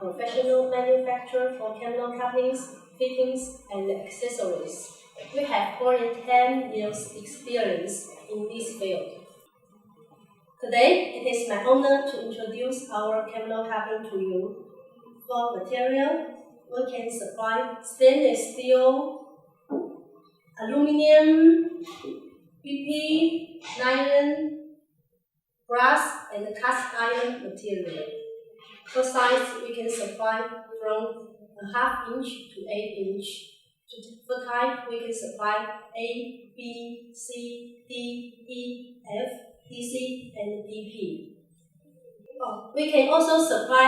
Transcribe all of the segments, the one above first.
professional manufacturer for Camlock couplings, fittings, and accessories. We have more than 10 years' experience in this field. Today, it is my honor to introduce our Camlock coupling to you. For material, we can supply stainless steel, aluminum, PP, nylon, brass, and cast iron material. For size, we can supply from a half inch to 8 inch. For type, we can supply A, B, C, D, E, F, DC, and DP. We can also supply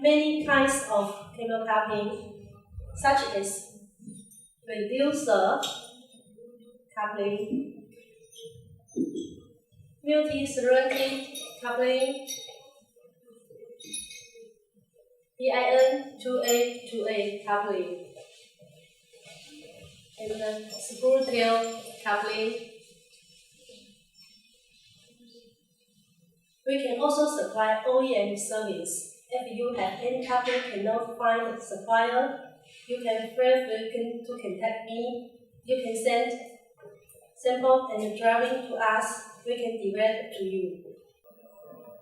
many kinds of Camlock coupling, such as reducer coupling, multi-threaded coupling, EIN 2A coupling, and screw tail coupling. We can also supply OEM service. If you have any coupling cannot find a supplier, you can feel free to contact me. You can send sample and drawing to us. We can develop to you.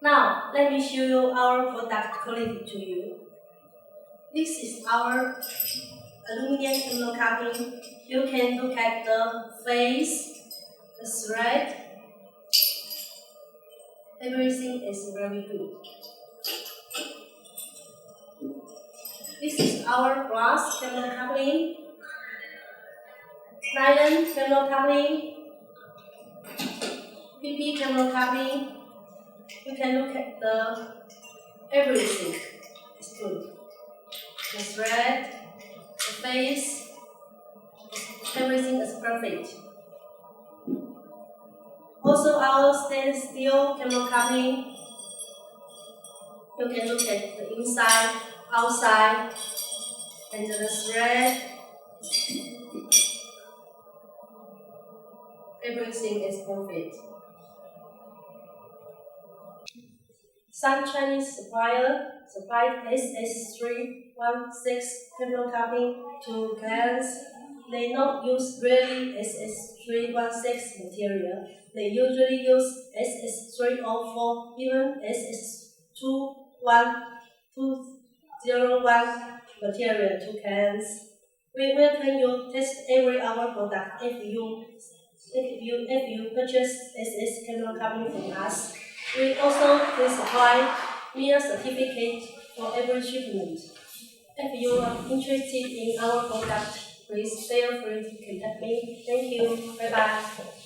Now, let me show you our product quality to you. This is our aluminum Camlock coupling. You can look at the face, the thread. Everything is very good. This is our brass Camlock coupling, nylon Camlock coupling, PP Camlock coupling. You can look at the everything is good. The thread, the face, everything is perfect. Also, our stainless steel Camlock coupling. You can look at the inside, outside, and the thread. Everything is perfect. Some Chinese supplier supplied SS316 Camlock coupling to clients. They not use really SS316 material. They usually use SS304, even SS21201 material to clients. We welcome you test every our product if you purchase SS Camlock coupling from us. We also can supply meal certificate for every shipment. If you are interested in our product, please feel free to contact me. Thank you. Bye bye.